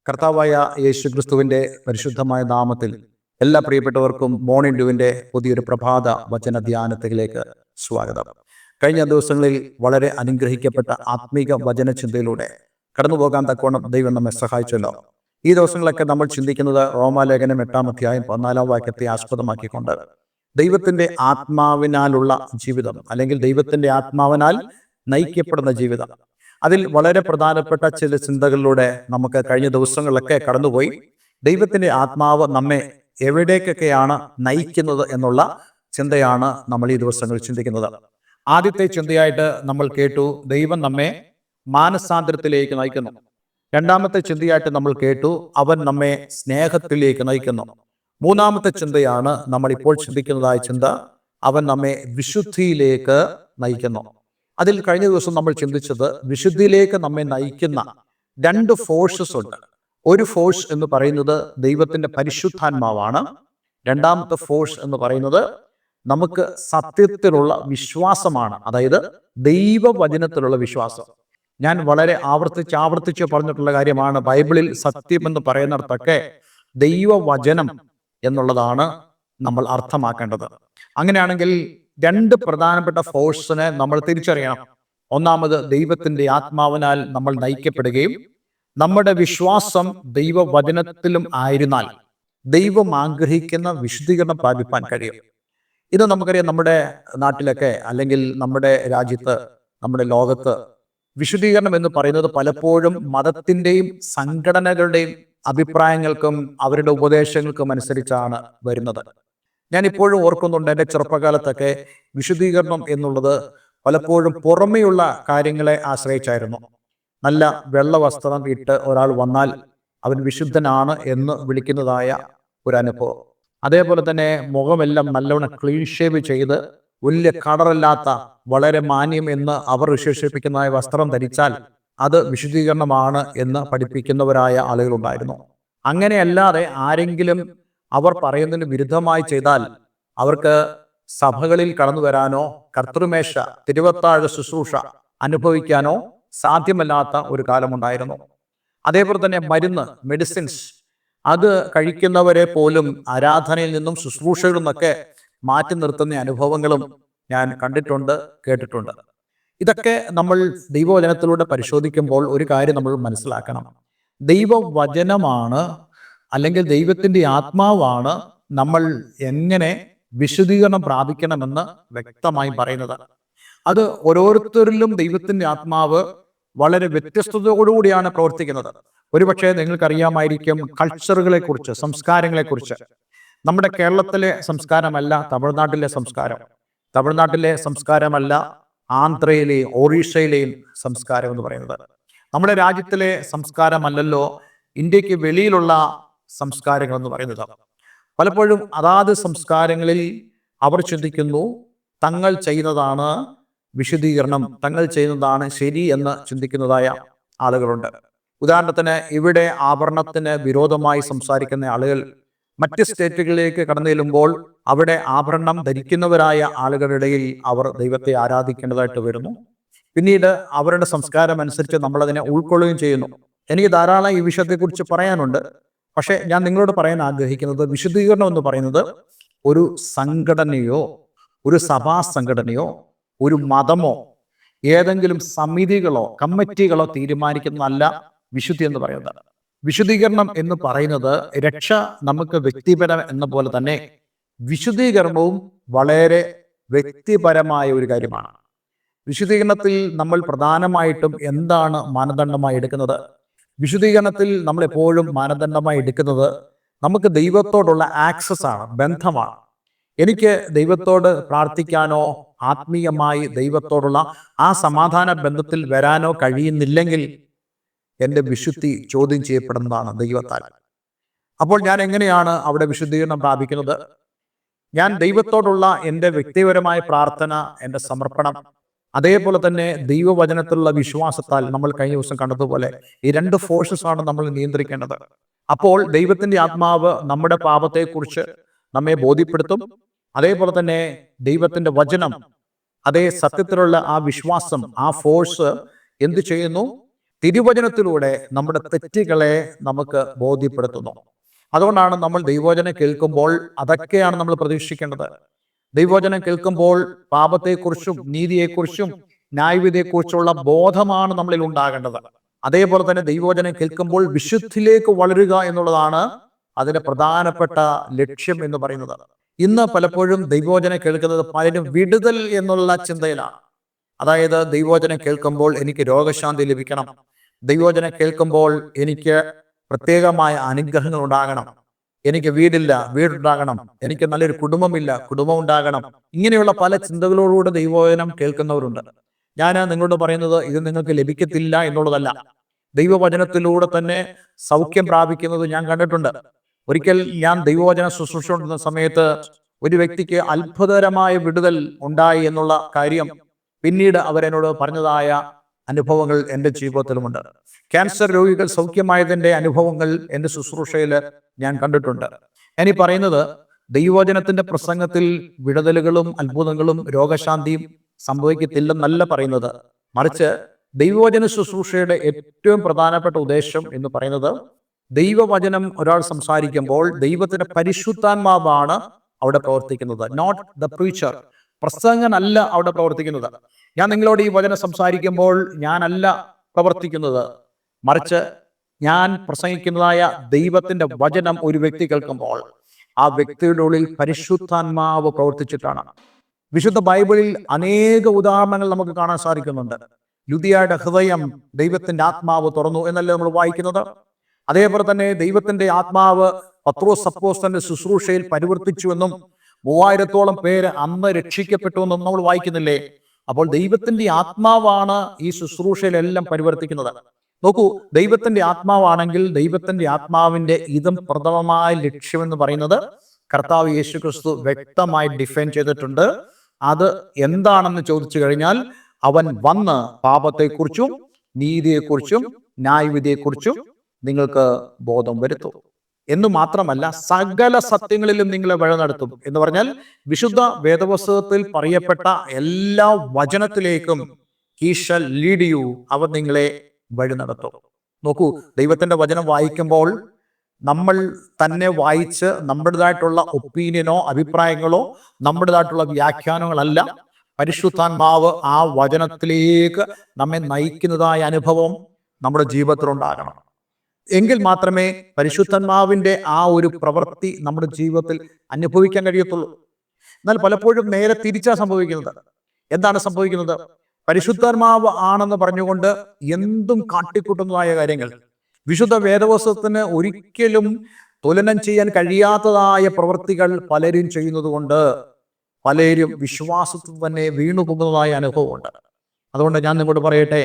കർത്താവായ യേശുക്രിസ്തുവിന്റെ പരിശുദ്ധമായ നാമത്തിൽ എല്ലാ പ്രിയപ്പെട്ടവർക്കും മോർണിംഗ് ഡ്യൂവിന്റെ പുതിയൊരു പ്രഭാത വചന ധ്യാനത്തിലേക്ക് സ്വാഗതം. കഴിഞ്ഞ ദിവസങ്ങളിൽ വളരെ അനുഗ്രഹിക്കപ്പെട്ട ആത്മീക വചന ചിന്തയിലൂടെ കടന്നു പോകാൻ തക്കോണം ദൈവം നമ്മെ സഹായിച്ചല്ലോ. ഈ ദിവസങ്ങളൊക്കെ നമ്മൾ ചിന്തിക്കുന്നത് റോമാലേഖനം 8-ാം അധ്യായം 14-ാം വാക്യത്തെ ആസ്പദമാക്കിക്കൊണ്ട് ദൈവത്തിന്റെ ആത്മാവിനാലുള്ള ജീവിതം, അല്ലെങ്കിൽ ദൈവത്തിന്റെ ആത്മാവിനാൽ നയിക്കപ്പെടുന്ന ജീവിതം. അതിൽ വളരെ പ്രധാനപ്പെട്ട ചില ചിന്തകളിലൂടെ നമുക്ക് കഴിഞ്ഞ ദിവസങ്ങളിലൊക്കെ കടന്നുപോയി. ദൈവത്തിന്റെ ആത്മാവ് നമ്മെ എവിടേക്കൊക്കെയാണ് നയിക്കുന്നത് എന്നുള്ള ചിന്തയാണ് നമ്മൾ ഈ ദിവസങ്ങളിൽ ചിന്തിക്കുന്നത്. ആദ്യത്തെ ചിന്തയായിട്ട് നമ്മൾ കേട്ടു, ദൈവം നമ്മെ മാനസാന്തരത്തിലേക്ക് നയിക്കുന്നു. രണ്ടാമത്തെ ചിന്തയായിട്ട് നമ്മൾ കേട്ടു, അവൻ നമ്മെ സ്നേഹത്തിലേക്ക് നയിക്കുന്നു. മൂന്നാമത്തെ ചിന്തയാണ് നമ്മൾ ഇപ്പോൾ ചിന്തിക്കുന്നതായ ചിന്ത, അവൻ നമ്മെ വിശുദ്ധിയിലേക്ക് നയിക്കുന്നു. അതിൽ കഴിഞ്ഞ ദിവസം നമ്മൾ ചിന്തിച്ചത്, വിശുദ്ധിയിലേക്ക് നമ്മെ നയിക്കുന്ന രണ്ട് ഫോഴ്സസ് ഉണ്ട്. ഒരു ഫോഴ്സ് എന്ന് പറയുന്നത് ദൈവത്തിന്റെ പരിശുദ്ധാത്മാവാണ്. രണ്ടാമത്തെ ഫോഴ്സ് എന്ന് പറയുന്നത് നമുക്ക് സത്യത്തിലുള്ള വിശ്വാസമാണ്, അതായത് ദൈവവചനത്തിലുള്ള വിശ്വാസം. ഞാൻ വളരെ ആവർത്തിച്ച് പറഞ്ഞിട്ടുള്ള കാര്യമാണ്, ബൈബിളിൽ സത്യം എന്ന് പറയുന്നിടത്തൊക്കെ ദൈവവചനം എന്നുള്ളതാണ് നമ്മൾ അർത്ഥമാക്കേണ്ടത്. അങ്ങനെയാണെങ്കിൽ രണ്ട് പ്രധാനപ്പെട്ട ഫോഴ്സിനെ നമ്മൾ തിരിച്ചറിയണം. ഒന്നാമത്, ദൈവത്തിന്റെ ആത്മാവിനാൽ നമ്മൾ നയിക്കപ്പെടുകയും നമ്മുടെ വിശ്വാസം ദൈവവചനത്തിലും ആയിരുന്നാൽ ദൈവം ആഗ്രഹിക്കുന്ന വിശുദ്ധീകരണം പ്രാപിപ്പാൻ കഴിയും. ഇത് നമുക്കറിയാം, നമ്മുടെ നാട്ടിലൊക്കെ അല്ലെങ്കിൽ നമ്മുടെ രാജ്യത്ത്, നമ്മുടെ ലോകത്ത് വിശുദ്ധീകരണം എന്ന് പറയുന്നത് പലപ്പോഴും മതത്തിന്റെയും സംഘടനകളുടെയും അഭിപ്രായങ്ങൾക്കും അവരുടെ ഉപദേശങ്ങൾക്കും അനുസരിച്ചാണ് വരുന്നത്. ഞാൻ ഇപ്പോഴും ഓർക്കുന്നുണ്ട്, എൻ്റെ ചെറുപ്പകാലത്തൊക്കെ വിശുദ്ധീകരണം എന്നുള്ളത് പലപ്പോഴും പുറമെയുള്ള കാര്യങ്ങളെ ആശ്രയിച്ചായിരുന്നു. നല്ല വെള്ള വസ്ത്രം ഇട്ട് ഒരാൾ വന്നാൽ അവൻ വിശുദ്ധനാണ് എന്ന് വിളിക്കുന്നതായ ഒരു അനുഭവം. അതേപോലെ തന്നെ മുഖമെല്ലാം നല്ലവണ്ണം ക്ലീൻ ഷേവ് ചെയ്ത് വലിയ കളറില്ലാത്ത വളരെ മാന്യം എന്ന് അവർ വിശേഷിപ്പിക്കുന്നതായ വസ്ത്രം ധരിച്ചാൽ അത് വിശുദ്ധീകരണമാണ് എന്ന് പഠിപ്പിക്കുന്നവരായ ആളുകളുണ്ടായിരുന്നു. അങ്ങനെയല്ലാതെ ആരെങ്കിലും അവർ പറയുന്നതിന് വിരുദ്ധമായി ചെയ്താൽ അവർക്ക് സഭകളിൽ കടന്നു വരാനോ കർത്തൃമേശ തിരുവത്താഴ ശുശ്രൂഷ അനുഭവിക്കാനോ സാധ്യമല്ലാത്ത ഒരു കാലമുണ്ടായിരുന്നു. അതേപോലെ തന്നെ മെഡിസിൻസ് അത് കഴിക്കുന്നവരെ പോലും ആരാധനയിൽ നിന്നും ശുശ്രൂഷകളിൽ നിന്നൊക്കെ മാറ്റി നിർത്തുന്ന അനുഭവങ്ങളും ഞാൻ കണ്ടിട്ടുണ്ട്, കേട്ടിട്ടുണ്ട്. ഇതൊക്കെ നമ്മൾ ദൈവവചനത്തിലൂടെ പരിശോധിക്കുമ്പോൾ ഒരു കാര്യം നമ്മൾ മനസ്സിലാക്കണം. ദൈവവചനമാണ്, അല്ലെങ്കിൽ ദൈവത്തിന്റെ ആത്മാവാണ് നമ്മൾ എങ്ങനെ വിശുദ്ധീകരണം പ്രാപിക്കണമെന്ന് വ്യക്തമായി പറയുന്നത്. അത് ഓരോരുത്തരിലും ദൈവത്തിന്റെ ആത്മാവ് വളരെ വ്യത്യസ്തതയോടുകൂടിയാണ് പ്രവർത്തിക്കുന്നത്. ഒരുപക്ഷെ നിങ്ങൾക്കറിയാമായിരിക്കും കൾച്ചറുകളെ കുറിച്ച്, സംസ്കാരങ്ങളെ കുറിച്ച്. നമ്മുടെ കേരളത്തിലെ സംസ്കാരമല്ല തമിഴ്നാട്ടിലെ സംസ്കാരം, തമിഴ്നാട്ടിലെ സംസ്കാരമല്ല ആന്ധ്രയിലെയും ഒറീസയിലെയും സംസ്കാരം എന്ന് പറയുന്നത്. നമ്മുടെ രാജ്യത്തിലെ സംസ്കാരമല്ലല്ലോ ഇന്ത്യക്ക് വെളിയിലുള്ള സംസ്കാരങ്ങൾ എന്ന് പറയുന്നത്. പലപ്പോഴും അതാത് സംസ്കാരങ്ങളിൽ അവർ ചിന്തിക്കുന്നു തങ്ങൾ ചെയ്യുന്നതാണ് വിശുദ്ധീകരണം, തങ്ങൾ ചെയ്യുന്നതാണ് ശരി എന്ന് ചിന്തിക്കുന്നതായ ആളുകളുണ്ട്. ഉദാഹരണത്തിന്, ഇവിടെ ആഭരണത്തിന് വിരോധമായി സംസാരിക്കുന്ന ആളുകൾ മറ്റ് സ്റ്റേറ്റുകളിലേക്ക് കടന്നു ചെല്ലുമ്പോൾ അവിടെ ആഭരണം ധരിക്കുന്നവരായ ആളുകളുടെ ഇടയിൽ അവർ ദൈവത്തെ ആരാധിക്കേണ്ടതായിട്ട് വരുന്നു. പിന്നീട് അവരുടെ സംസ്കാരം അനുസരിച്ച് നമ്മളതിനെ ഉൾക്കൊള്ളുകയും ചെയ്യുന്നു. എനിക്ക് ധാരാളം ഈ വിഷയത്തെക്കുറിച്ച് പറയാനുണ്ട്. പക്ഷെ ഞാൻ നിങ്ങളോട് പറയാൻ ആഗ്രഹിക്കുന്നത്, വിശുദ്ധീകരണം എന്ന് പറയുന്നത് ഒരു സംഘടനയോ ഒരു സഭാ സംഘടനയോ ഒരു മതമോ ഏതെങ്കിലും സമിതികളോ കമ്മിറ്റികളോ തീരുമാനിക്കുന്നതല്ല വിശുദ്ധി എന്ന് പറയുന്നത്. വിശുദ്ധീകരണം എന്ന് പറയുന്നത് രക്ഷ നമുക്ക് വ്യക്തിപരം എന്ന പോലെ തന്നെ വിശുദ്ധീകരണവും വളരെ വ്യക്തിപരമായ ഒരു കാര്യമാണ്. വിശുദ്ധീകരണത്തിൽ നമ്മൾ പ്രധാനമായിട്ടും എന്താണ് മാനദണ്ഡമായി എടുക്കുന്നത്? വിശുദ്ധീകരണത്തിൽ നമ്മൾ എപ്പോഴും മാനദണ്ഡമായി എടുക്കുന്നത് നമുക്ക് ദൈവത്തോടുള്ള ആക്സസ് ആണ്, ബന്ധമാണ്. എനിക്ക് ദൈവത്തോട് പ്രാർത്ഥിക്കാനോ ആത്മീയമായി ദൈവത്തോടുള്ള ആ സമാധാന ബന്ധത്തിൽ വരാനോ കഴിയുന്നില്ലെങ്കിൽ എൻ്റെ വിശുദ്ധി ചോദ്യം ചെയ്യപ്പെടുന്നതാണ് ദൈവത്താൽ. അപ്പോൾ ഞാൻ എങ്ങനെയാണ് അവിടെ വിശുദ്ധീകരണം പ്രാപിക്കുന്നത്? ഞാൻ ദൈവത്തോടുള്ള എൻ്റെ വ്യക്തിപരമായ പ്രാർത്ഥന, എൻ്റെ സമർപ്പണം, അതേപോലെ തന്നെ ദൈവവചനത്തിലുള്ള വിശ്വാസത്താൽ നമ്മൾ കഴിഞ്ഞ ദിവസം കണ്ടതുപോലെ ഈ രണ്ട് ഫോഴ്സസ് ആണ് നമ്മൾ നിയന്ത്രിക്കേണ്ടത്. അപ്പോൾ ദൈവത്തിന്റെ ആത്മാവ് നമ്മുടെ പാപത്തെക്കുറിച്ച് നമ്മെ ബോധ്യപ്പെടുത്തും. അതേപോലെ തന്നെ ദൈവത്തിന്റെ വചനം, അതേ സത്യത്തിലുള്ള ആ വിശ്വാസം, ആ ഫോഴ്സ് എന്ത് ചെയ്യുന്നു? തിരുവചനത്തിലൂടെ നമ്മുടെ തെറ്റുകളെ നമുക്ക് ബോധ്യപ്പെടുത്തുന്നു. അതുകൊണ്ടാണ് നമ്മൾ ദൈവവചനം കേൾക്കുമ്പോൾ അതൊക്കെയാണ് നമ്മൾ പ്രതീക്ഷിക്കേണ്ടത്. ദൈവവചനം കേൾക്കുമ്പോൾ പാപത്തെക്കുറിച്ചും നീതിയെക്കുറിച്ചും ന്യായവിധിയെക്കുറിച്ചുള്ള ബോധമാണ് നമ്മളിൽ ഉണ്ടാകേണ്ടത്. അതേപോലെ തന്നെ ദൈവവചനം കേൾക്കുമ്പോൾ വിശുദ്ധിയിലേക്ക് വളരുക എന്നുള്ളതാണ് അതിന്റെ പ്രധാനപ്പെട്ട ലക്ഷ്യം എന്ന് പറയുന്നത്. ഇന്ന് പലപ്പോഴും ദൈവവചനം കേൾക്കുന്നത് പലരും വിടുതൽ എന്നുള്ള ചിന്തയിലാണ്. അതായത് ദൈവവചനം കേൾക്കുമ്പോൾ എനിക്ക് രോഗശാന്തി ലഭിക്കണം, ദൈവവചനം കേൾക്കുമ്പോൾ എനിക്ക് പ്രത്യേകമായ അനുഗ്രഹങ്ങൾ ഉണ്ടാകണം, എനിക്ക് വീടുണ്ടാകണം, എനിക്ക് നല്ലൊരു കുടുംബമില്ല, കുടുംബം ഉണ്ടാകണം. ഇങ്ങനെയുള്ള പല ചിന്തകളോടുകൂടെ ദൈവവചനം കേൾക്കുന്നവരുണ്ട്. ഞാൻ നിങ്ങളോട് പറയുന്നത് ഇത് നിങ്ങൾക്ക് ലഭിക്കത്തില്ല എന്നുള്ളതല്ല. ദൈവവചനത്തിലൂടെ തന്നെ സൗഖ്യം പ്രാപിക്കുന്നത് ഞാൻ കണ്ടിട്ടുണ്ട്. ഒരിക്കൽ ഞാൻ ദൈവവചന ശുശ്രൂഷ കൊണ്ടിരുന്ന സമയത്ത് ഒരു വ്യക്തിക്ക് അത്ഭുതകരമായ വിടുതൽ ഉണ്ടായി എന്നുള്ള കാര്യം പിന്നീട് അവരെന്നോട് പറഞ്ഞതായ അനുഭവങ്ങൾ എൻ്റെ ജീവിതത്തിലുമുണ്ട്. ക്യാൻസർ രോഗികൾ സൗഖ്യമായതിൻ്റെ അനുഭവങ്ങൾ എൻ്റെ ശുശ്രൂഷയിൽ ഞാൻ കണ്ടിട്ടുണ്ട്. ഞാനീ പറയുന്നത് ദൈവവചനത്തിന്റെ പ്രസംഗത്തിൽ വിടുതലുകളും അത്ഭുതങ്ങളും രോഗശാന്തിയും സംഭവിക്കത്തില്ലെന്നല്ല പറയുന്നത്. മറിച്ച് ദൈവവചന ശുശ്രൂഷയുടെ ഏറ്റവും പ്രധാനപ്പെട്ട ഉദ്ദേശം എന്ന് പറയുന്നത് ദൈവവചനം ഒരാൾ സംസാരിക്കുമ്പോൾ ദൈവത്തിന്റെ പരിശുദ്ധാത്മാവാണ് അവിടെ പ്രവർത്തിക്കുന്നത്, നോട്ട് ദ പ്രീച്ചർ. പ്രസംഗനല്ല അവിടെ പ്രവർത്തിക്കുന്നത്. ഞാൻ നിങ്ങളോട് ഈ വചനം സംസാരിക്കുമ്പോൾ ഞാനല്ല പ്രവർത്തിക്കുന്നത്, മറിച്ച് ഞാൻ പ്രസംഗിക്കുന്നതായ ദൈവത്തിന്റെ വചനം ഒരു വ്യക്തി കേൾക്കുമ്പോൾ ആ വ്യക്തിയുടെ ഉള്ളിൽ പരിശുദ്ധാത്മാവ് പ്രവർത്തിച്ചിട്ടാണ്. വിശുദ്ധ ബൈബിളിൽ അനേക ഉദാഹരണങ്ങൾ നമുക്ക് കാണാൻ സാധിക്കുന്നുണ്ട്. ലുദിയയുടെ ഹൃദയം ദൈവത്തിന്റെ ആത്മാവ് തുറന്നു എന്നല്ലേ നമ്മൾ വായിക്കുന്നത്. അതേപോലെ തന്നെ ദൈവത്തിന്റെ ആത്മാവ് പത്രോസ് അപ്പോസ്തലന്റെ ശുശ്രൂഷയിൽ പരിവർത്തിച്ചുവെന്നും 3000-ഓളം പേര് അന്ന് രക്ഷിക്കപ്പെട്ടു എന്നും നമ്മൾ വായിക്കുന്നില്ലേ? അപ്പോൾ ദൈവത്തിന്റെ ആത്മാവാണ് ഈ ശുശ്രൂഷയിലെല്ലാം പരിവർത്തിക്കുന്നത്. നോക്കൂ, ദൈവത്തിന്റെ ആത്മാവാണെങ്കിൽ ദൈവത്തിന്റെ ആത്മാവിന്റെ ഇതം പ്രഥമമായ ലക്ഷ്യമെന്ന് പറയുന്നത് കർത്താവ് യേശു ക്രിസ്തു വ്യക്തമായി ഡിഫൈൻ ചെയ്തിട്ടുണ്ട്. അത് എന്താണെന്ന് ചോദിച്ചു കഴിഞ്ഞാൽ അവൻ വന്ന് പാപത്തെക്കുറിച്ചും നീതിയെക്കുറിച്ചും ന്യായവിധിയെക്കുറിച്ചും നിങ്ങൾക്ക് ബോധം വരുത്തും എന്ന് മാത്രമല്ല സകല സത്യങ്ങളിലും നിങ്ങളെ വഴി നടത്തും എന്ന് പറഞ്ഞാൽ വിശുദ്ധ വേദപുസ്തകത്തിൽ പറയപ്പെട്ട എല്ലാ വചനത്തിലേക്കും ഹി ഷൽ ലീഡ് യു, അവൻ നിങ്ങളെ വഴി നടത്തും. നോക്കൂ, ദൈവത്തിന്റെ വചനം വായിക്കുമ്പോൾ നമ്മൾ തന്നെ വായിച്ച് നമ്മുടേതായിട്ടുള്ള ഒപ്പീനിയനോ അഭിപ്രായങ്ങളോ നമ്മുടേതായിട്ടുള്ള വ്യാഖ്യാനങ്ങളല്ല, പരിശുദ്ധാത്മാവ് ആ വചനത്തിലേക്ക് നമ്മെ നയിക്കുന്നതായ അനുഭവം നമ്മുടെ ജീവിതത്തിൽ ഉണ്ടാകണം. എങ്കിൽ മാത്രമേ പരിശുദ്ധാത്മാവിന്റെ ആ ഒരു പ്രവൃത്തി നമ്മുടെ ജീവിതത്തിൽ അനുഭവിക്കാൻ കഴിയത്തുള്ളൂ. എന്നാൽ പലപ്പോഴും നേരെ തിരിച്ചാ സംഭവിക്കുന്നത്. എന്താണ് സംഭവിക്കുന്നത്? പരിശുദ്ധാത്മാവ് ആണെന്ന് പറഞ്ഞുകൊണ്ട് എന്തും കാട്ടിക്കൂട്ടുന്നതായ കാര്യങ്ങൾ, വിശുദ്ധ വേദപുസ്തകത്തിന് ഒരിക്കലും തുലനം ചെയ്യാൻ കഴിയാത്തതായ പ്രവൃത്തികൾ പലരും ചെയ്യുന്നത് കൊണ്ട് പലരും വിശ്വാസത്തിൽ തന്നെ വീണുപോകുന്നതായ അനുഭവമുണ്ട്. അതുകൊണ്ട് ഞാൻ നിങ്ങളോട് പറയട്ടെ,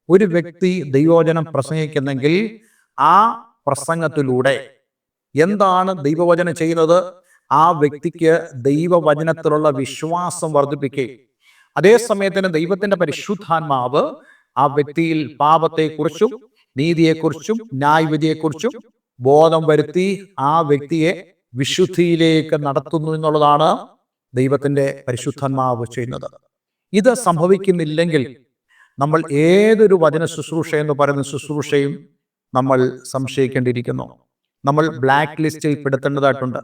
ഒരു വ്യക്തി ദൈവവചനം പ്രസംഗിക്കുന്നെങ്കിൽ ആ പ്രസംഗത്തിലൂടെ എന്താണ് ദൈവവചനം ചെയ്യുന്നത്? ആ വ്യക്തിക്ക് ദൈവവചനത്തിലുള്ള വിശ്വാസം വർദ്ധിപ്പിക്കുകയും അതേ സമയത്തിന് ദൈവത്തിന്റെ പരിശുദ്ധാത്മാവ് ആ വ്യക്തിയിൽ പാപത്തെക്കുറിച്ചും നീതിയെക്കുറിച്ചും ന്യായവിധിയെക്കുറിച്ചും ബോധം വരുത്തി ആ വ്യക്തിയെ വിശുദ്ധിയിലേക്ക് നടത്തുന്നു എന്നുള്ളതാണ് ദൈവത്തിന്റെ പരിശുദ്ധാത്മാവ് ചെയ്യുന്നത്. ഇത് സംഭവിക്കുന്നില്ലെങ്കിൽ നമ്മൾ ഏതൊരു വചന ശുശ്രൂഷ എന്ന് പറയുന്ന ശുശ്രൂഷയും നമ്മൾ സംശയിക്കേണ്ടിയിരിക്കുന്നു. നമ്മൾ ബ്ലാക്ക് ലിസ്റ്റിൽ പെടുത്തേണ്ടതായിട്ടുണ്ട്.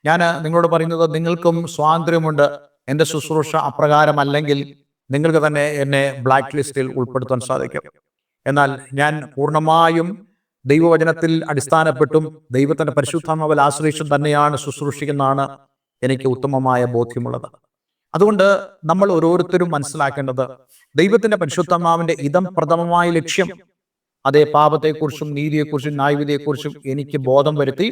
ഞാൻ നിങ്ങളോട് പറയുന്നത്, നിങ്ങൾക്കും സ്വാതന്ത്ര്യമുണ്ട്. എൻ്റെ ശുശ്രൂഷ അപ്രകാരമല്ലെങ്കിൽ നിങ്ങൾക്ക് തന്നെ എന്നെ ബ്ലാക്ക് ലിസ്റ്റിൽ ഉൾപ്പെടുത്താൻ സാധിക്കും. എന്നാൽ ഞാൻ പൂർണ്ണമായും ദൈവവചനത്തിൽ അടിസ്ഥാനപ്പെട്ടും ദൈവത്തിന്റെ പരിശുദ്ധാത്മാവിൽ ആശ്രയിച്ചും തന്നെയാണ് ശുശ്രൂഷിക്കുന്നതാണ് എനിക്ക് ഉത്തമമായ ബോധ്യമുള്ളത്. അതുകൊണ്ട് നമ്മൾ ഓരോരുത്തരും മനസ്സിലാക്കേണ്ടത് ദൈവത്തിന്റെ പരിശുദ്ധാത്മാവിന്റെ ഇതം പ്രഥമമായ ലക്ഷ്യം അതേ പാപത്തെക്കുറിച്ചും നീതിയെക്കുറിച്ചും ന്യായവിധിയെക്കുറിച്ചും എനിക്ക് ബോധം വരുത്തി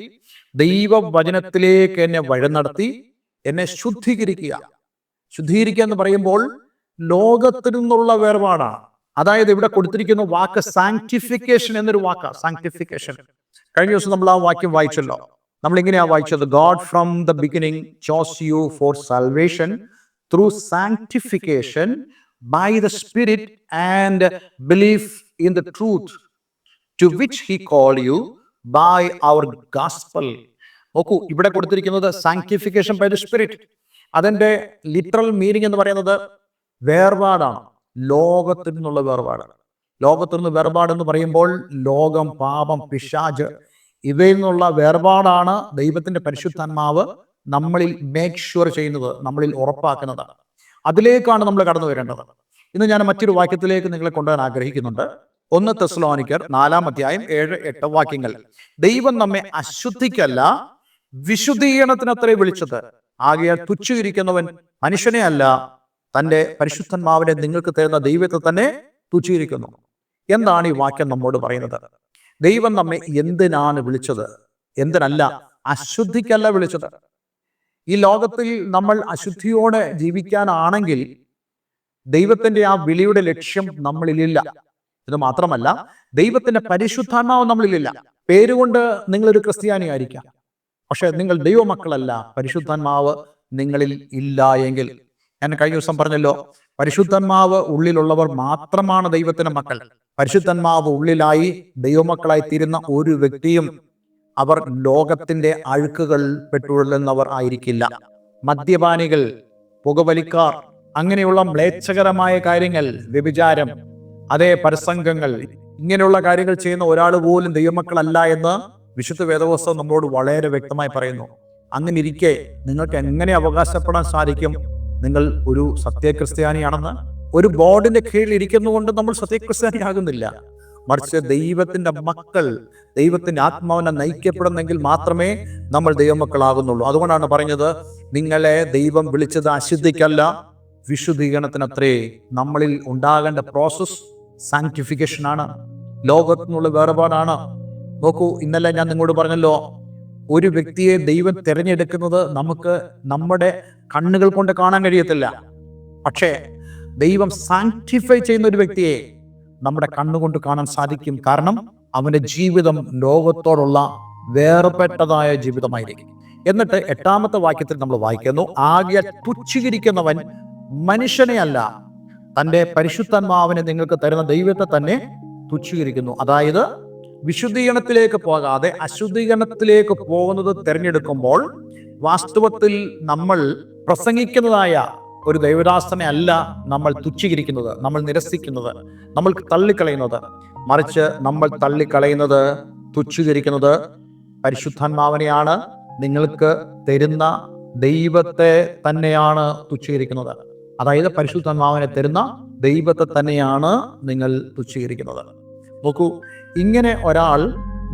ദൈവവചനത്തിലേക്ക് എന്നെ വഴി നടത്തി എന്നെ ശുദ്ധീകരിക്കുക. ശുദ്ധീകരിക്കുക എന്ന് പറയുമ്പോൾ ലോകത്തിൽ നിന്നുള്ള വേർപാടാണ്. അതായത് ഇവിടെ കൊടുത്തിരിക്കുന്ന വാക്ക് സാങ്ക്ടിഫിക്കേഷൻ എന്നൊരു വാക്കാണ്. സാങ്ക്ടിഫിക്കേഷൻ കഴിഞ്ഞ ദിവസം നമ്മൾ ആ വാക്യം വായിച്ചല്ലോ. നമ്മൾ ഇങ്ങനെയാ വായിച്ചത്, God from the beginning chose you for salvation through sanctification by the spirit and belief in the truth to which he called you by our gospel. നോക്കൂ, ഇവിടെ കൊടുത്തിരിക്കുന്നത് സാങ്ക്ടിഫിക്കേഷൻ ബൈ ദ സ്പിരിറ്റ്. അതിന്റെ ലിറ്ററൽ മീനിങ് എന്ന് പറയുന്നത് വേർപാടാണ്, ലോകത്തിൽ നിന്നുള്ള വേർപാട്. ലോകത്തു നിന്ന് വേർപാടെന്ന് പറയുമ്പോൾ ലോകം, പാപം, പിശാച് ഇവയിൽ നിന്നുള്ള വേർപാടാണ് ദൈവത്തിന്റെ പരിശുദ്ധാത്മാവ് നമ്മളിൽ മേക്ക് ഷുവർ ചെയ്യുന്നത്, നമ്മളിൽ ഉറപ്പാക്കുന്നത്. അതിലേക്കാണ് നമ്മൾ കടന്നു വരേണ്ടത്. ഇന്ന് ഞാൻ മറ്റൊരു വാക്യത്തിലേക്ക് നിങ്ങളെ കൊണ്ടുവരാൻ ആഗ്രഹിക്കുന്നുണ്ട്. 1 തെസ്സലോനിക്കർ 4-ാം അധ്യായം 7-8 വാക്യങ്ങൾ. ദൈവം നമ്മെ അശുദ്ധിക്കല്ല വിശുദ്ധീകരണത്തിനത്രേ വിളിച്ചത്. ആകയാൽ തുച്ഛീകരിക്കുന്നവൻ മനുഷ്യനെ അല്ല, തന്റെ പരിശുദ്ധന്മാവിനെ നിങ്ങൾക്ക് തരുന്ന ദൈവത്തെ തന്നെ തുച്ഛീകരിക്കുന്നു. എന്താണ് ഈ വാക്യം നമ്മോട് പറയുന്നത്? ദൈവം നമ്മെ എന്തിനാണ് വിളിച്ചത്? എന്തിനല്ല? അശുദ്ധിക്കല്ല വിളിച്ചത്. ഈ ലോകത്തിൽ നമ്മൾ അശുദ്ധിയോടെ ജീവിക്കാനാണെങ്കിൽ ദൈവത്തിന്റെ ആ വിളിയുടെ ലക്ഷ്യം നമ്മളിലില്ല. ഇത് മാത്രമല്ല, ദൈവത്തിന്റെ പരിശുദ്ധാത്മാവ് നമ്മളിലില്ല. പേരുകൊണ്ട് നിങ്ങളൊരു ക്രിസ്ത്യാനി ആയിരിക്കാം, പക്ഷെ നിങ്ങൾ ദൈവമക്കളല്ല. പരിശുദ്ധാത്മാവ് നിങ്ങളിൽ ഇല്ല എങ്കിൽ, ഞാൻ കഴിഞ്ഞ ദിവസം പറഞ്ഞല്ലോ, പരിശുദ്ധാത്മാവ് ഉള്ളിലുള്ളവർ മാത്രമാണ് ദൈവത്തിന്റെ മക്കൾ. പരിശുദ്ധാത്മാവ് ഉള്ളിലായി ദൈവമക്കളായി തീരുന്ന ഒരു വ്യക്തിയും അവർ ലോകത്തിന്റെ അഴുക്കുകൾ പെട്ടുകൊള്ളുന്നവർ ആയിരിക്കില്ല. മദ്യപാനികൾ, പുകവലിക്കാർ, അങ്ങനെയുള്ള മ്ലേച്ഛകരമായ കാര്യങ്ങൾ, വ്യഭിചാരം, അതേ പരസംഗങ്ങൾ, ഇങ്ങനെയുള്ള കാര്യങ്ങൾ ചെയ്യുന്ന ഒരാൾ പോലും ദൈവമക്കളല്ല എന്ന് വിശുദ്ധ വേദപുസ്തകം നമ്മളോട് വളരെ വ്യക്തമായി പറയുന്നു. അങ്ങനെ ഇരിക്കെ നിങ്ങൾക്ക് എങ്ങനെ അവകാശപ്പെടാൻ സാധിക്കും നിങ്ങൾ ഒരു സത്യക്രിസ്ത്യാനിയാണെന്ന്? ഒരു ബോർഡിന്റെ കീഴിൽ ഇരിക്കുന്നതുകൊണ്ട് നമ്മൾ സത്യക്രിസ്ത്യാനിയാകുന്നില്ല. മറിച്ച് ദൈവത്തിന്റെ മക്കൾ, ദൈവത്തിന്റെ ആത്മാവിനെ നയിക്കപ്പെടുന്നെങ്കിൽ മാത്രമേ നമ്മൾ ദൈവമക്കളാകുന്നുള്ളൂ. അതുകൊണ്ടാണ് പറഞ്ഞത്, നിങ്ങളെ ദൈവം വിളിച്ചത് അശുദ്ധിക്കല്ല വിശുദ്ധീകരണത്തിനത്രേ. നമ്മളിൽ ഉണ്ടാകേണ്ട പ്രോസസ് സാങ്ക്ടിഫിക്കേഷൻ ആണ്, ലോകത്തു നിന്നുള്ള വേർപാടാണ്. നോക്കൂ, ഇന്നലെ ഞാൻ നിങ്ങളോട് പറഞ്ഞല്ലോ, ഒരു വ്യക്തിയെ ദൈവം തിരഞ്ഞെടുക്കുന്നത് നമുക്ക് നമ്മുടെ കണ്ണുകൾ കൊണ്ട് കാണാൻ കഴിയത്തില്ല. പക്ഷേ ദൈവം സാങ്ക്ടിഫൈ ചെയ്യുന്ന ഒരു വ്യക്തിയെ നമ്മുടെ കണ്ണുകൊണ്ട് കാണാൻ സാധിക്കും. കാരണം അവന്റെ ജീവിതം ലോകത്തോടുള്ള വേർപെട്ടതായ ജീവിതമായിരിക്കും. എന്നിട്ട് 8-ാമത്തെ വാക്യത്തിൽ നമ്മൾ വായിക്കുന്നു, ആകയാൽ തുച്ഛീകരിക്കുന്നവൻ മനുഷ്യനെ അല്ല, തന്റെ പരിശുദ്ധാത്മാവിനെ നിങ്ങൾക്ക് തരുന്ന ദൈവത്തെ തന്നെ തുച്ഛീകരിക്കുന്നു. അതായത് വിശുദ്ധീകരണത്തിലേക്ക് പോകാതെ അശുദ്ധീകരണത്തിലേക്ക് പോകുന്നത് തിരഞ്ഞെടുക്കുമ്പോൾ വാസ്തവത്തിൽ നമ്മൾ പ്രസംഗിക്കുന്നതായ ഒരു ദൈവദാസനെ അല്ല നമ്മൾ തുച്ഛീകരിക്കുന്നത്, നമ്മൾ നിരസിക്കുന്നത്, നമ്മൾ തള്ളിക്കളയുന്നത്. മറിച്ച് നമ്മൾ തള്ളിക്കളയുന്നത്, തുച്ഛീകരിക്കുന്നത് പരിശുദ്ധാത്മാവിനെയാണ്. നിങ്ങൾക്ക് തരുന്ന ദൈവത്തെ തന്നെയാണ് തുച്ഛീകരിക്കുന്നത്. അതായത് പരിശുദ്ധാത്മാവിനെ തരുന്ന ദൈവത്തെ തന്നെയാണ് നിങ്ങൾ തുച്ഛീകരിക്കുന്നത്. നോക്കൂ, ഇങ്ങനെ ഒരാൾ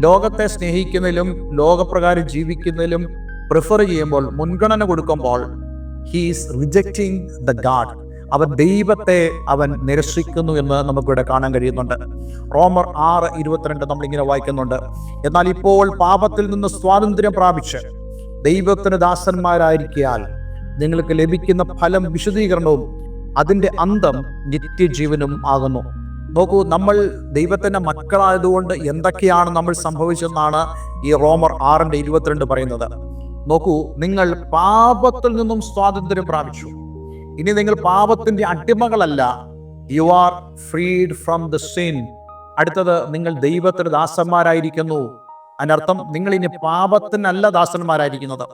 ലോകത്തെ സ്നേഹിക്കുന്നതിലും ലോകപ്രകാരം ജീവിക്കുന്നതിലും പ്രിഫർ ചെയ്യുമ്പോൾ, മുൻഗണന കൊടുക്കുമ്പോൾ, ഹീസ് റിജക്റ്റിംഗ് ദ ഗാഡ്. അവൻ ദൈവത്തെ നിരസിക്കുന്നു എന്ന് നമുക്കിവിടെ കാണാൻ കഴിയുന്നുണ്ട്. റോമർ 6:22 നമ്മളിങ്ങനെ വായിക്കുന്നുണ്ട്, എന്നാൽ ഇപ്പോൾ പാപത്തിൽ നിന്ന് സ്വാതന്ത്ര്യം പ്രാപിച്ച് ദൈവത്തിന് ദാസന്മാരായിരിക്കാൽ നിങ്ങൾക്ക് ലഭിക്കുന്ന ഫലം വിശുദ്ധീകരണവും അതിന്റെ അന്തം നിത്യജീവനും ആകുന്നു. നോക്കൂ, നമ്മൾ ദൈവത്തിന്റെ മക്കളായതുകൊണ്ട് എന്തൊക്കെയാണ് നമ്മൾ സംഭവിച്ചതെന്നാണ് ഈ റോമർ 6:22 പറയുന്നത്. നോക്കൂ, നിങ്ങൾ പാപത്തിൽ നിന്നും സ്വാതന്ത്ര്യം പ്രാപിച്ചു. ഇനി നിങ്ങൾ പാപത്തിന്റെ അടിമകളല്ല. You are freed from the sin. അടുത്തത്, നിങ്ങൾ ദൈവത്തിന് ദാസന്മാരായിരിക്കുന്നു. അതിനർത്ഥം നിങ്ങൾ ഇനി പാപത്തിനല്ല ദാസന്മാരായിരിക്കുന്നത്.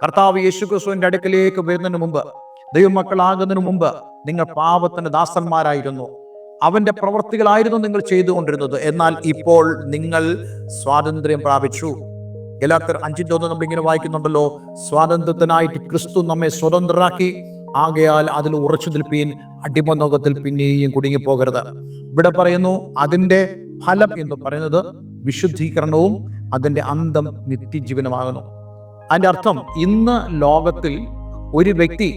കർത്താവ് യേശുക്രിസ്തുവിന്റെ അടുക്കലേക്ക് വരുന്നതിന് മുമ്പ്, ദൈവമക്കളാകുന്നതിന് മുമ്പ് നിങ്ങൾ പാപത്തിന്റെ ദാസന്മാരായിരുന്നു. അവന്റെ പ്രവൃത്തികളായിരുന്നു നിങ്ങൾ ചെയ്തുകൊണ്ടിരുന്നത്. എന്നാൽ ഇപ്പോൾ നിങ്ങൾ സ്വാതന്ത്ര്യം പ്രാപിച്ചു. ഗലാത്യർ 5:1 നമ്മളിങ്ങനെ വായിക്കുന്നുണ്ടല്ലോ, സ്വാതന്ത്ര്യത്തിനായിട്ട് ക്രിസ്തു നമ്മെ സ്വതന്ത്രരാക്കി, ആകയാൽ അതിൽ ഉറച്ചു നിൽപ്പീൻ, അടിമനോകത്തിൽ പിന്നെയും കുടുങ്ങിപ്പോകരുത്. ഇവിടെ പറയുന്നു, അതിന്റെ ഫലം എന്ന് പറയുന്നത് വിശുദ്ധീകരണവും അതിന്റെ അന്തം നിത്യജീവനമാകുന്നു. അതിന്റെ അർത്ഥം, ഇന്ന് ലോകത്തിൽ ഒരു വ്യക്തി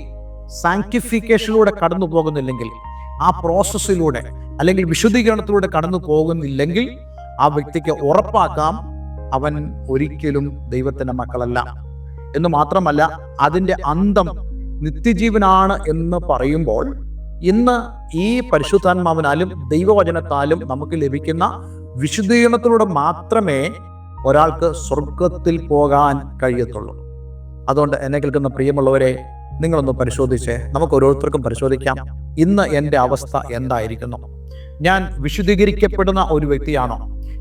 സാങ്ക്ടിഫിക്കേഷനിലൂടെ കടന്നു പോകുന്നില്ലെങ്കിൽ, ആ പ്രോസസ്സിലൂടെ അല്ലെങ്കിൽ വിശുദ്ധീകരണത്തിലൂടെ കടന്നു പോകുന്നില്ലെങ്കിൽ, ആ വ്യക്തിക്ക് ഉറപ്പാക്കാം അവൻ ഒരിക്കലും ദൈവത്തിന്റെ മക്കളല്ല. എന്ന് മാത്രമല്ല, അതിന്റെ അന്തം നിത്യജീവനാണ് എന്ന് പറയുമ്പോൾ, ഇന്ന് ഈ പരിശുദ്ധാത്മാവിനാലും ദൈവവചനത്താലും നമുക്ക് ലഭിക്കുന്ന വിശുദ്ധീകരണത്തിലൂടെ മാത്രമേ ഒരാൾക്ക് സ്വർഗത്തിൽ പോകാൻ കഴിയത്തുള്ളൂ. അതുകൊണ്ട് എന്നെ കേൾക്കുന്ന പ്രിയമുള്ളവരെ, നിങ്ങളൊന്ന് പരിശോധിച്ചേ. നമുക്ക് ഓരോരുത്തർക്കും പരിശോധിക്കാം, ഇന്ന് എൻ്റെ അവസ്ഥ എന്തായിരിക്കുന്നു? ഞാൻ വിശുദ്ധീകരിക്കപ്പെടുന്ന ഒരു വ്യക്തിയാണോ?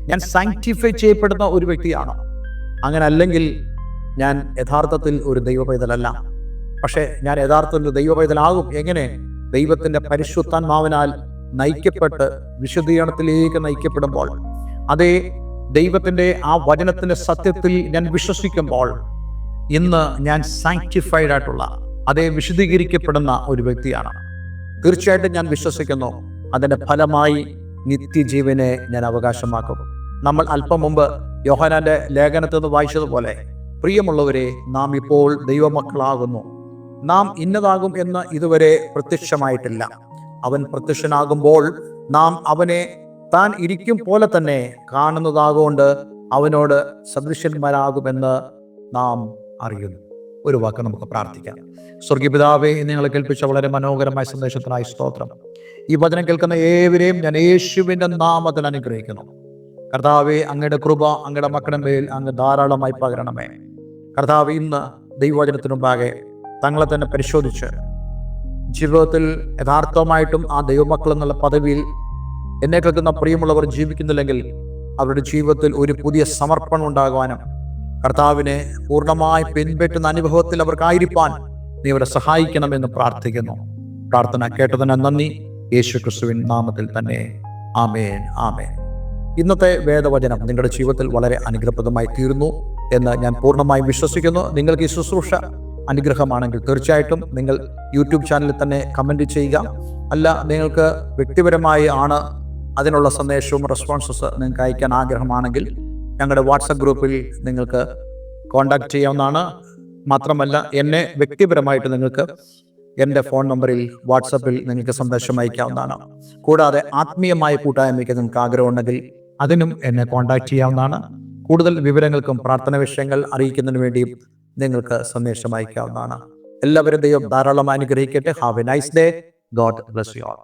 ഞാൻ സാങ്ക്ടിഫൈ ചെയ്യപ്പെടുന്ന ഒരു വ്യക്തിയാണോ? അങ്ങനെ അല്ലെങ്കിൽ ഞാൻ യഥാർത്ഥത്തിൽ ഒരു ദൈവ പൈതലല്ല. പക്ഷേ ഞാൻ യഥാർത്ഥത്തിൽ ഒരു ദൈവ പൈതലാകും. എങ്ങനെ? ദൈവത്തിന്റെ പരിശുദ്ധാത്മാവിനാൽ നയിക്കപ്പെട്ട് വിശുദ്ധീകരണത്തിലേക്ക് നയിക്കപ്പെടുമ്പോൾ, അതേ ദൈവത്തിൻ്റെ ആ വചനത്തിൻ്റെ സത്യത്തിൽ ഞാൻ വിശ്വസിക്കുമ്പോൾ, ഇന്ന് ഞാൻ സാങ്ക്ടിഫൈഡ് ആയിട്ടുള്ള, അതേ വിശുദ്ധീകരിക്കപ്പെടുന്ന ഒരു വ്യക്തിയാണ്. തീർച്ചയായിട്ടും ഞാൻ വിശ്വസിക്കുന്നു അതിൻ്റെ ഫലമായി നിത്യജീവനെ ഞാൻ അവകാശമാക്കും. നമ്മൾ അല്പം മുമ്പ് യോഹന്നാന്റെ ലേഖനത്തിൽ നിന്ന് വായിച്ചതുപോലെ, പ്രിയമുള്ളവരെ, നാം ഇപ്പോൾ ദൈവമക്കളാകുന്നു. നാം ഇന്നതാകും എന്ന് ഇതുവരെ പ്രത്യക്ഷമായിട്ടില്ല. അവൻ പ്രത്യക്ഷനാകുമ്പോൾ നാം അവനെ താൻ ഇരിക്കും പോലെ തന്നെ കാണുന്നതാകൊണ്ട് അവനോട് സദൃശന്മാരാകുമെന്ന് നാം അറിയുന്നു. ഒരു വാക്ക് നമുക്ക് പ്രാർത്ഥിക്കാം. സ്വർഗീയ പിതാവേ, നിങ്ങളെ കേൾപ്പിച്ച വളരെ മനോഹരമായ സന്ദേശത്തിനായി സ്തോത്രം. ഈ വചനം കേൾക്കുന്ന ഏവരെയും ഞാൻ യേശുവിൻ്റെ നാമത്തിൽ അനുഗ്രഹിക്കുന്നു. കർത്താവേ, അങ്ങയുടെ കൃപ അങ്ങയുടെ മക്കളുടെ മേൽ അങ്ങ് ധാരാളമായി പകരണമേ. കർത്താവ്, ഇന്ന് ദൈവവചനത്തിനു മുമ്പാകെ തങ്ങളെ തന്നെ പരിശോധിച്ച് ജീവിതത്തിൽ യഥാർത്ഥമായിട്ടും ആ ദൈവമക്കൾ എന്നുള്ള പദവിയിൽ എന്നെ കേൾക്കുന്ന പ്രിയമുള്ളവർ ജീവിക്കുന്നില്ലെങ്കിൽ അവരുടെ ജീവിതത്തിൽ ഒരു പുതിയ സമർപ്പണം ഉണ്ടാകുവാനും കർത്താവിനെ പൂർണ്ണമായി പിൻപറ്റുന്ന അനുഭവത്തിൽ അവർക്കായിരിക്കാൻ നീ അവരെ സഹായിക്കണമെന്ന് പ്രാർത്ഥിക്കുന്നു. പ്രാർത്ഥന കേട്ടതിന് നന്ദി. യേശു ക്രിസ്തുവിൻ നാമത്തിൽ തന്നെ. ആമേൻ, ആമേൻ. ഇന്നത്തെ വേദവചനം നിങ്ങളുടെ ജീവിതത്തിൽ വളരെ അനുഗ്രഹപ്രദമായി തീർന്നു എന്ന് ഞാൻ പൂർണ്ണമായും വിശ്വസിക്കുന്നു. നിങ്ങൾക്ക് ഈ ശുശ്രൂഷ അനുഗ്രഹമാണെങ്കിൽ തീർച്ചയായിട്ടും നിങ്ങൾ യൂട്യൂബ് ചാനലിൽ തന്നെ കമൻറ്റ് ചെയ്യുക. അല്ല, നിങ്ങൾക്ക് വ്യക്തിപരമായി ആണ് അതിനുള്ള സന്ദേശവും റെസ്പോൺസസ് നിങ്ങൾക്ക് അയക്കാൻ ആഗ്രഹമാണെങ്കിൽ ഞങ്ങളുടെ വാട്സപ്പ് ഗ്രൂപ്പിൽ നിങ്ങൾക്ക് കോൺടാക്റ്റ് ചെയ്യാവുന്നതാണ്. മാത്രമല്ല, എന്നെ വ്യക്തിപരമായിട്ട് നിങ്ങൾക്ക് എൻ്റെ ഫോൺ നമ്പറിൽ വാട്സപ്പിൽ നിങ്ങൾക്ക് സന്ദേശം അയക്കാവുന്നതാണ്. കൂടാതെ ആത്മീയമായ കൂട്ടായ്മയ്ക്ക് നിങ്ങൾക്ക് ആഗ്രഹമുണ്ടെങ്കിൽ അതിനും എന്നെ കോൺടാക്റ്റ് ചെയ്യാവുന്നതാണ്. കൂടുതൽ വിവരങ്ങൾക്കും പ്രാർത്ഥന വിഷയങ്ങൾ അറിയിക്കുന്നതിന് വേണ്ടിയും നിങ്ങൾക്ക് സന്ദേശം അയക്കാവുന്നതാണ്. എല്ലാവരും ദൈവം ധാരാളം അനുഗ്രഹിക്കട്ടെ. Have A nice day. God bless you all.